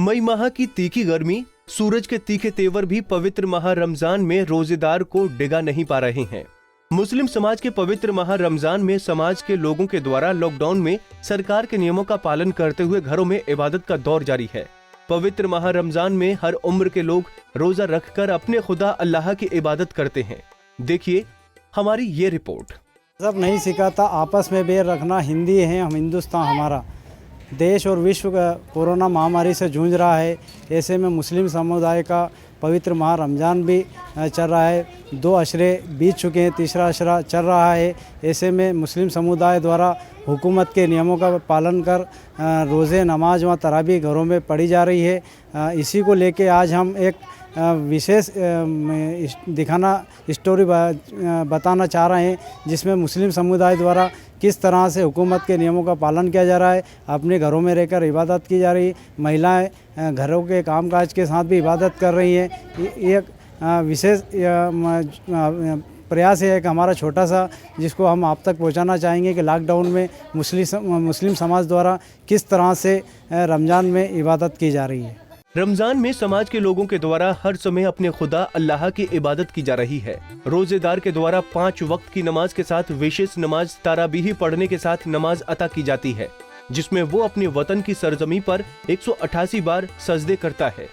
मई माह की तीखी गर्मी, सूरज के तीखे तेवर भी पवित्र माह रमजान में रोजेदार को डिगा नहीं पा रहे हैं। मुस्लिम समाज के पवित्र माह रमजान में समाज के लोगों के द्वारा लॉकडाउन में सरकार के नियमों का पालन करते हुए घरों में इबादत का दौर जारी है। पवित्र माह रमजान में हर उम्र के लोग रोजा रखकर अपने खुदा अल्लाह की इबादत करते हैं। देखिए हमारी ये रिपोर्ट। सब नहीं सिखाता आपस में बैर रखना, हिंदी है हम हिंदुस्तान हमारा। देश और विश्व कोरोना महामारी से जूझ रहा है। ऐसे में मुस्लिम समुदाय का पवित्र माह रमज़ान भी चल रहा है। 2 अशरे बीत चुके हैं, तीसरा अशरा चल रहा है। ऐसे में मुस्लिम समुदाय द्वारा हुकूमत के नियमों का पालन कर रोज़े, नमाज व तरावी घरों में पढ़ी जा रही है। इसी को लेके आज हम एक विशेष स्टोरी बताना चाह रहे हैं, जिसमें मुस्लिम समुदाय द्वारा किस तरह से हुकूमत के नियमों का पालन किया जा रहा है। अपने घरों में रहकर इबादत की जा रही है। महिलाएं घरों के कामकाज के साथ भी इबादत कर रही हैं। एक विशेष प्रयास है कि हमारा छोटा सा, जिसको हम आप तक पहुंचाना चाहेंगे कि लॉकडाउन में मुस्लिम समाज द्वारा किस तरह से रमज़ान में इबादत की जा रही है। रमजान में समाज के लोगों के द्वारा हर समय अपने खुदा अल्लाह की इबादत की जा रही है। रोजेदार के द्वारा 5 वक्त की नमाज के साथ विशेष नमाज तराबीही पढ़ने के साथ नमाज अता की जाती है, जिसमें वो अपने वतन की सरजमी पर 188 बार सजदे करता है।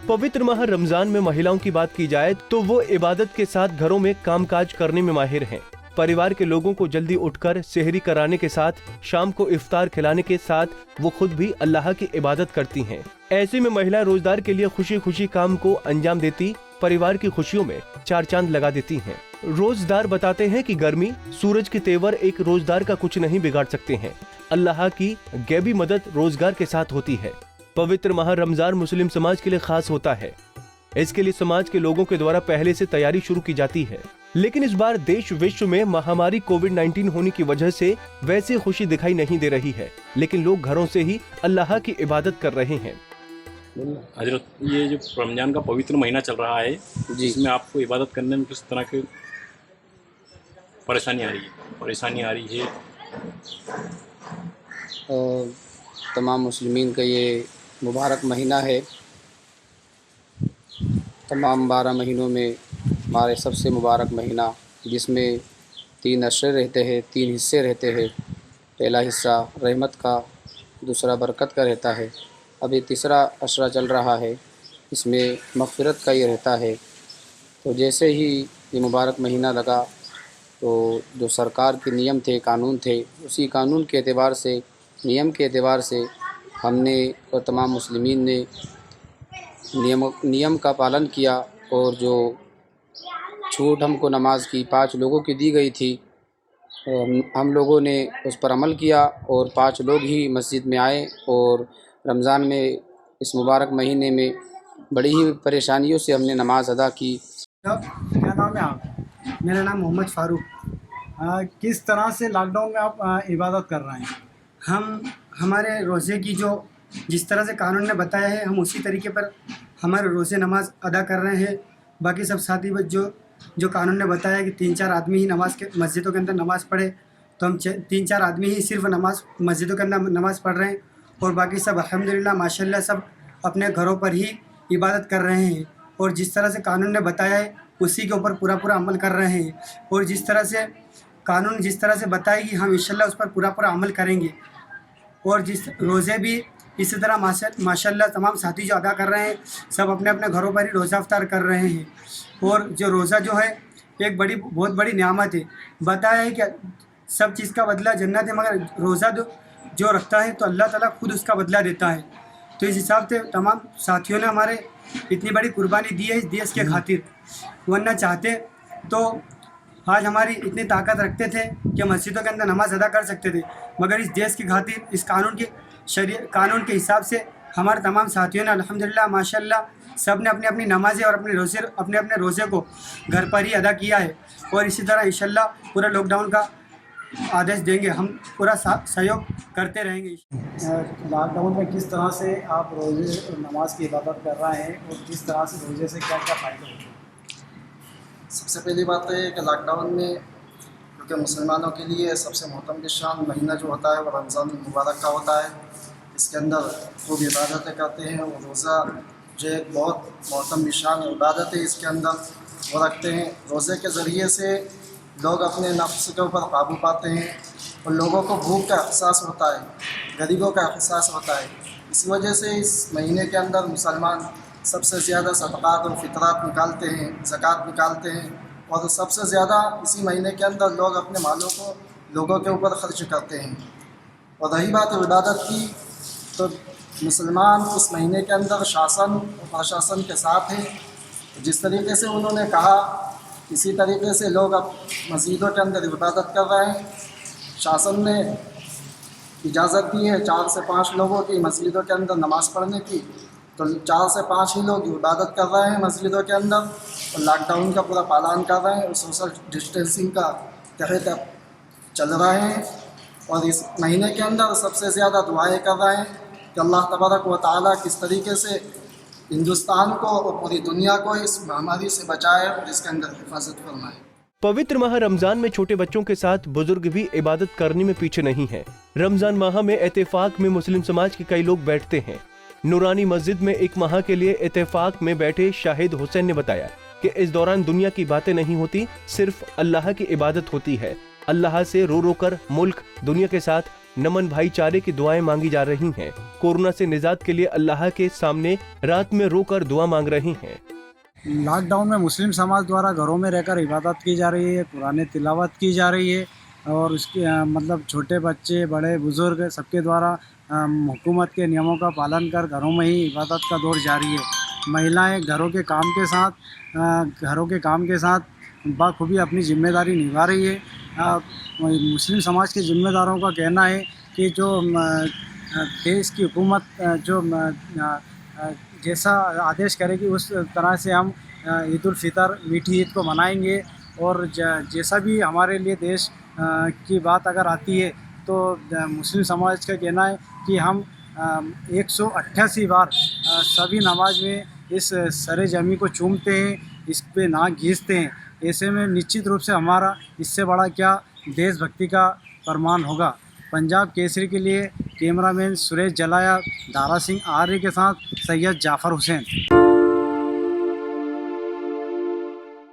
पवित्र माह रमजान में महिलाओं की बात की जाए तो वो इबादत के साथ घरों में कामकाज करने में माहिर हैं। परिवार के लोगों को जल्दी उठकर सेहरी कराने के साथ शाम को इफ्तार खिलाने के साथ वो खुद भी अल्लाह की इबादत करती हैं। ऐसे में महिला रोजगार के लिए खुशी खुशी काम को अंजाम देती परिवार की खुशियों में 4 चांद लगा देती हैं। रोजदार बताते हैं कि गर्मी, सूरज के तेवर एक रोजदार का कुछ नहीं बिगाड़ सकते हैं। अल्लाह की गैबी मदद रोजगार के साथ होती है। पवित्र माह रमजान मुस्लिम समाज के लिए खास होता है। इसके लिए समाज के लोगों के द्वारा पहले से तैयारी शुरू की जाती है। लेकिन इस बार देश विश्व में महामारी कोविड-19 होने की वजह से वैसे खुशी दिखाई नहीं दे रही है, लेकिन लोग घरों से ही अल्लाह की इबादत कर रहे हैं। हजरत, ये जो रमजान का पवित्र महीना चल रहा है, जिसमें आपको इबादत करने में किस तरह की परेशानी आ रही है? तमाम मुस्लिमीन का ये मुबारक महीना है। तमाम 12 महीनों में हमारे सबसे मुबारक महीना, जिसमें 3 अशरे रहते हैं, 3 हिस्से रहते हैं। पहला हिस्सा रहमत का, दूसरा बरकत का रहता है। अभी तीसरा अशरा चल रहा है, इसमें मग़फ़िरत का ये रहता है। तो जैसे ही ये मुबारक महीना लगा तो जो सरकार के नियम थे, कानून थे, उसी कानून के एतबार से, नियम के एतबार से हमने और तमाम मुस्लिमीन ने नियम का पालन किया। और जो छूट हमको नमाज की 5 लोगों की दी गई थी, हम लोगों ने उस पर अमल किया और 5 लोग ही मस्जिद में आए। और रमज़ान में इस मुबारक महीने में बड़ी ही परेशानियों से हमने नमाज अदा की। क्या नाम है आप? मेरा नाम मोहम्मद फ़ारूक। किस तरह से लॉकडाउन में आप इबादत कर रहे हैं? हम हमारे रोज़े की जिस तरह से कानून ने बताया है, हम उसी तरीके पर हमारे रोज़े नमाज अदा कर रहे हैं। बाकी सब साथी जो कानून ने बताया है कि 3-4 आदमी ही नमाज के मस्जिदों के अंदर नमाज़ पढ़े, तो हम 3-4 आदमी ही सिर्फ मस्जिदों के अंदर नमाज़ पढ़ रहे हैं। और बाकी सब अल्हम्दुलिल्लाह माशाल्लाह सब अपने घरों पर ही इबादत कर रहे हैं। और जिस तरह से कानून ने बताया है उसी के ऊपर पूरा अमल कर रहे हैं। और जिस तरह से कानून जिस तरह से बताएगी, हम इंशाल्लाह उस पर पूरा अमल करेंगे। और जिस रोज़े भी इसी तरह माशाल्लाह तमाम साथी जो अदा कर रहे हैं, सब अपने अपने घरों पर ही रोज़ा अफ्तार कर रहे हैं। और जो रोज़ा जो है एक बहुत बड़ी नियामत है। बताया है कि सब चीज़ का बदला जन्नत है, मगर रोज़ा जो रखता है तो अल्लाह ताला खुद उसका बदला देता है। तो इस हिसाब से तमाम साथियों ने हमारे इतनी बड़ी कुर्बानी दी है इस देश के खातिर। वरना चाहते तो आज हमारी इतनी ताकत रखते थे कि मस्जिदों के अंदर नमाज अदा कर सकते थे, मगर इस देश की खातिर, इस कानून के हिसाब से हमारे तमाम साथियों ने अल्हम्दुलिल्लाह माशाल्लाह सब ने अपनी नमाज़ें और अपने रोज़े को घर पर ही अदा किया है। और इसी तरह इंशाल्लाह पूरा लॉकडाउन का आदेश देंगे, हम पूरा सहयोग करते रहेंगे। लॉकडाउन में किस तरह से आप रोज़े नमाज की इबादत कर रहे हैं और किस तरह से रोज़े से क्या क्या फ़ायदे होते हैं? सबसे पहली बात तो है कि लॉकडाउन में क्योंकि मुसलमानों के लिए सबसे मोहतरम शान महीना जो होता है वो रमज़ान मुबारक का होता है। इसके अंदर खूब इबादतें करते हैं। और रोज़ा जो एक बहुत मोहतम निशान इबादत है, इसके अंदर वो रखते हैं। रोज़े के ज़रिए से लोग अपने नफ्स के ऊपर काबू पाते हैं और लोगों को भूख का एहसास होता है, गरीबों का एहसास होता है। इसी वजह से इस महीने के अंदर मुसलमान सबसे ज़्यादा सदक़ात और फ़ितरात निकालते हैं, ज़कात निकालते हैं। और सबसे ज़्यादा इसी महीने के अंदर लोग अपने मालों को लोगों के ऊपर ख़र्च करते हैं। और रही बात इबादत की, तो मुसलमान इस महीने के अंदर शासन और प्रशासन के साथ हैं। जिस तरीके से उन्होंने कहा, इसी तरीके से लोग अब मस्जिदों के अंदर इबादत कर रहे हैं। शासन ने इजाज़त दी है 4 से 5 लोगों की मस्जिदों के अंदर नमाज़ पढ़ने की, तो 4 से 5 ही लोग इबादत कर रहे हैं मस्जिदों के अंदर और लॉकडाउन का पूरा पालन कर रहे हैं और सोशल डिस्टेंसिंग का तहत चल रहे हैं। और इस महीने के अंदर सबसे ज़्यादा दुआएं कर रहे हैं कि अल्लाह तबारक व तआला किस तरीके से हिंदुस्तान को और पूरी दुनिया को इस महामारी से बचाए और इसके अंदर हिफाजत फरमाए। पवित्र माह रमजान में छोटे बच्चों के साथ बुजुर्ग भी इबादत करने में पीछे नहीं हैं। रमजान माह में इत्तेफाक में मुस्लिम समाज के कई लोग बैठते हैं। नूरानी मस्जिद में एक माह के लिए इत्तेफाक में बैठे शाहिद हुसैन ने बताया कि इस दौरान दुनिया की बातें नहीं होती, सिर्फ अल्लाह की इबादत होती है। अल्लाह से रो रो कर मुल्क दुनिया के साथ नमन भाईचारे की दुआएं मांगी जा रही हैं। कोरोना से निजात के लिए अल्लाह के सामने रात में रोकर दुआ मांग रही हैं। लॉकडाउन में मुस्लिम समाज द्वारा घरों में रहकर इबादत की जा रही है, कुरान तिलावत की जा रही है और उसके मतलब छोटे बच्चे बड़े बुज़ुर्ग सबके द्वारा हुकूमत के नियमों का पालन कर घरों में ही इबादत का दौर जारी है। महिलाएं घरों के काम के साथ बखूबी अपनी जिम्मेदारी निभा रही है। मुस्लिम समाज के जिम्मेदारों का कहना है कि जो देश की हुकूमत जो जैसा आदेश करेगी उस तरह से हम ईद उल फितर मीठी ईद को मनाएंगे। और जैसा भी हमारे लिए देश की बात अगर आती है तो मुस्लिम समाज का कहना है कि हम 188 बार सभी नमाज में इस सरे जमी को चूमते हैं, इस पे नाक घींचते हैं। ऐसे में निश्चित रूप से हमारा इससे बड़ा क्या देशभक्ति का फरमान होगा। पंजाब केसरी के लिए कैमरामैन सुरेश जलाया, दारा सिंह आर्य के साथ सैयद जाफ़र हुसैन।